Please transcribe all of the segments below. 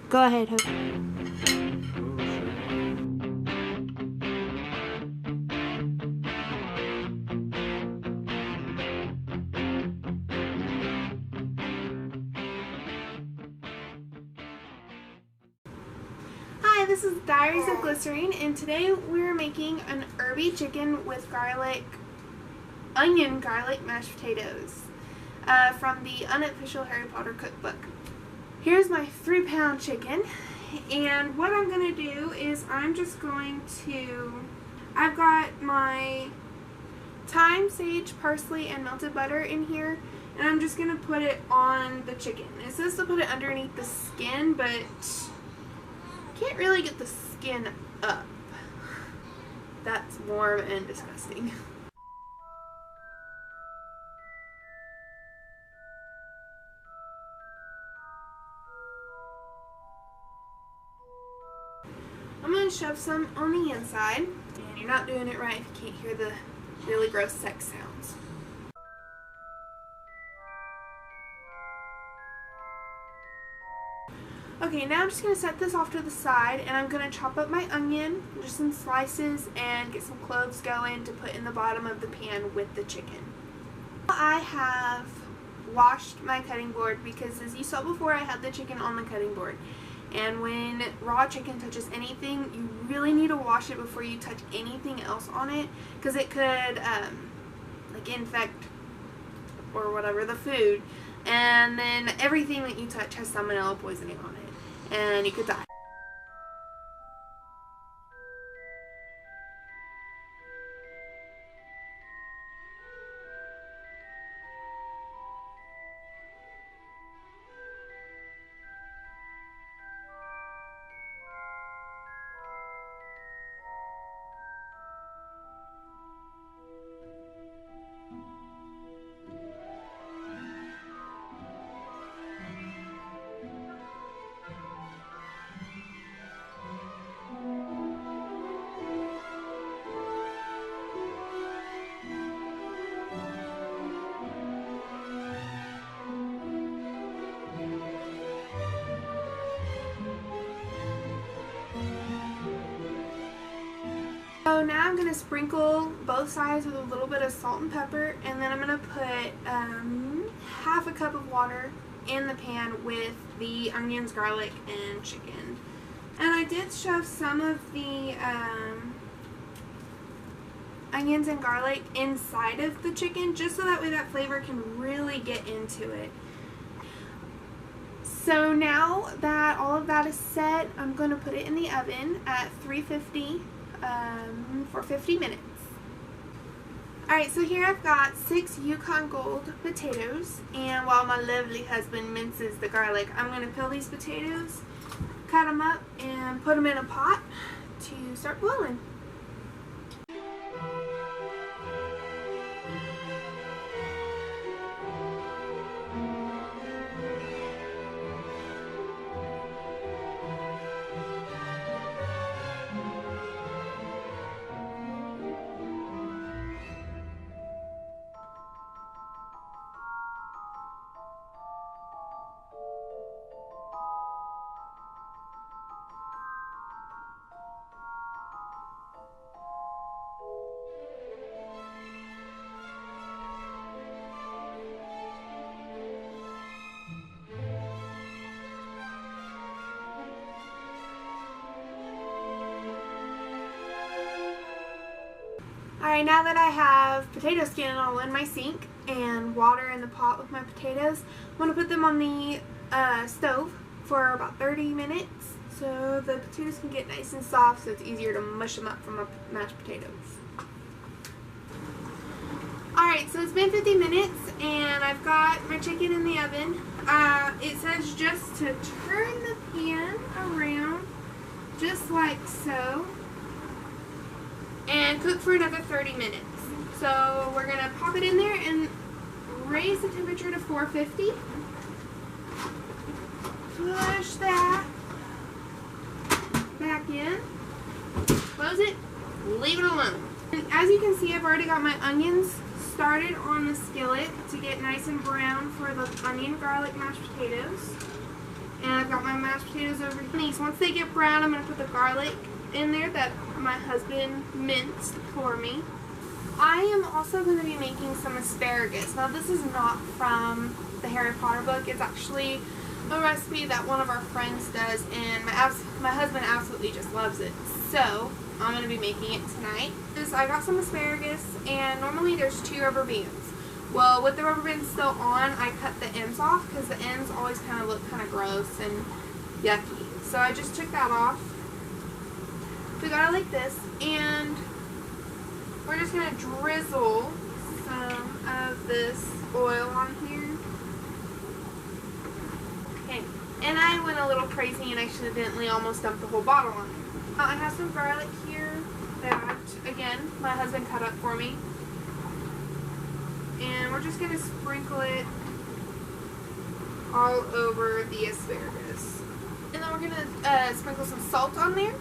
Go ahead, Hope. Hi, this is Diaries of Glycerine, and today we're making an herby chicken with onion garlic mashed potatoes from the Unofficial Harry Potter Cookbook. Here's my 3-pound chicken, and what I'm going to do is I've got my thyme, sage, parsley, and melted butter in here, and I'm just going to put it on the chicken. It says to put it underneath the skin, but can't really get the skin up. That's warm and disgusting. I'm going to shove some on the inside, and you're not doing it right if you can't hear the really gross sex sounds. Okay, now I'm just going to set this off to the side, and I'm going to chop up my onion just in slices and get some cloves going to put in the bottom of the pan with the chicken. I have washed my cutting board because, as you saw before, I had the chicken on the cutting board. And when raw chicken touches anything, you really need to wash it before you touch anything else on it, because it could infect or whatever the food, and then everything that you touch has salmonella poisoning on it, and you could die. So now I'm going to sprinkle both sides with a little bit of salt and pepper, and then I'm going to put half a cup of water in the pan with the onions, garlic, and chicken. And I did shove some of the onions and garlic inside of the chicken, just so that way that flavor can really get into it. So now that all of that is set, I'm going to put it in the oven at 350 for 50 minutes. Alright, so here I've got 6 Yukon Gold potatoes, and while my lovely husband minces the garlic, I'm going to peel these potatoes, cut them up, and put them in a pot to start boiling. Alright, now that I have potato skin all in my sink and water in the pot with my potatoes, I'm going to put them on the stove for about 30 minutes so the potatoes can get nice and soft, so it's easier to mush them up from my mashed potatoes. Alright, so it's been 50 minutes and I've got my chicken in the oven. It says just to turn the pan around just like so and cook for another 30 minutes. So we're going to pop it in there and raise the temperature to 450. Push that back in. Close it. Leave it alone. And as you can see, I've already got my onions started on the skillet to get nice and brown for the onion garlic mashed potatoes. And I've got my mashed potatoes over here. Once they get brown, I'm going to put the garlic in there that my husband minced for me. I am also going to be making some asparagus. Now this is not from the Harry Potter book. It's actually a recipe that one of our friends does, and my husband absolutely just loves it. So I'm going to be making it tonight. I got some asparagus, and normally there's 2 rubber bands. Well, with the rubber bands still on, I cut the ends off because the ends always kind of look kind of gross and yucky. So I just took that off. We got it like this, and we're just going to drizzle some of this oil on here. Okay, and I went a little crazy and accidentally almost dumped the whole bottle on it. I have some garlic here that, again, my husband cut up for me. And we're just going to sprinkle it all over the asparagus. And then we're going to sprinkle some salt on there.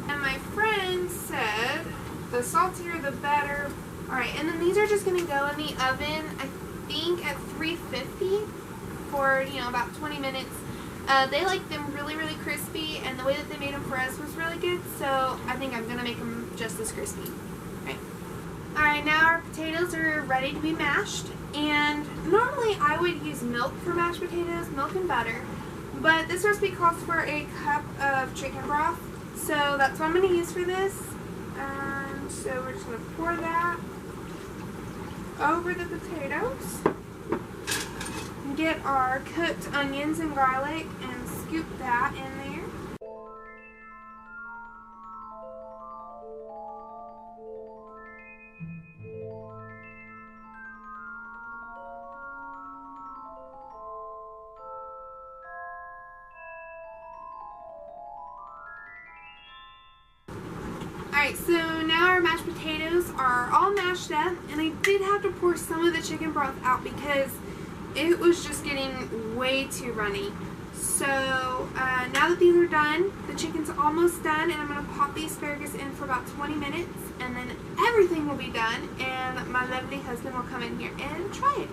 And my friend said the saltier the better. Alright, and then these are just going to go in the oven, I think at 350 for, about 20 minutes. They like them really, really crispy, and the way that they made them for us was really good, so I think I'm going to make them just as crispy. Alright, now our potatoes are ready to be mashed, and normally I would use milk for mashed potatoes, milk and butter, but this recipe calls for a cup of chicken broth, so that's what I'm going to use for this. So we're just going to pour that over the potatoes, get our cooked onions and garlic and scoop that in there. Alright, so now our mashed potatoes are all mashed up, and I did have to pour some of the chicken broth out because it was just getting way too runny. So now that these are done, the chicken's almost done, and I'm going to pop the asparagus in for about 20 minutes, and then everything will be done, and my lovely husband will come in here and try it.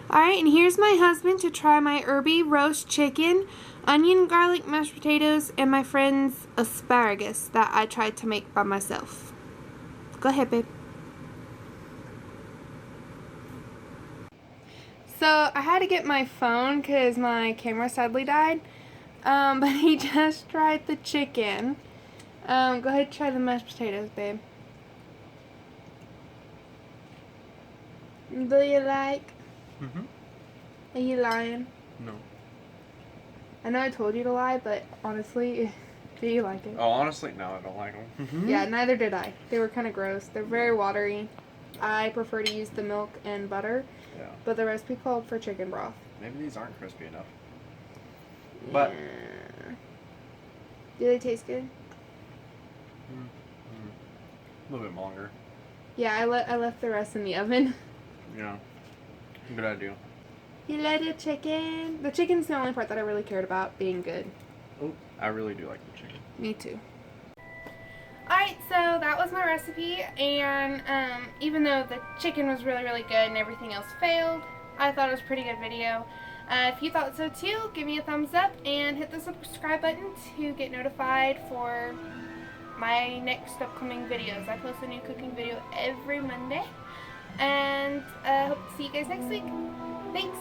Alright, and here's my husband to try my herby roast chicken, onion garlic mashed potatoes, and my friend's asparagus that I tried to make by myself. Go ahead, babe. So I had to get my phone because my camera sadly died, but he just tried the chicken. Go ahead and try the mashed potatoes, babe. Do you like? Are you lying? No. I know I told you to lie, but honestly, do you like it? Oh, honestly, no, I don't like them. Yeah, neither did I. They were kind of gross. They're very watery. I prefer to use the milk and butter. Yeah. But the recipe called for chicken broth. Maybe these aren't crispy enough. But. Yeah. Do they taste good? A little bit longer. Yeah, I left the rest in the oven. Yeah. Good idea. You like the chicken? The chicken's the only part that I really cared about being good. Oh, I really do like the chicken. Me too. Alright, so that was my recipe, and even though the chicken was really, really good and everything else failed, I thought it was a pretty good video. If you thought so too, give me a thumbs up and hit the subscribe button to get notified for my next upcoming videos. I post a new cooking video every Monday, and I hope to see you guys next week. Thanks!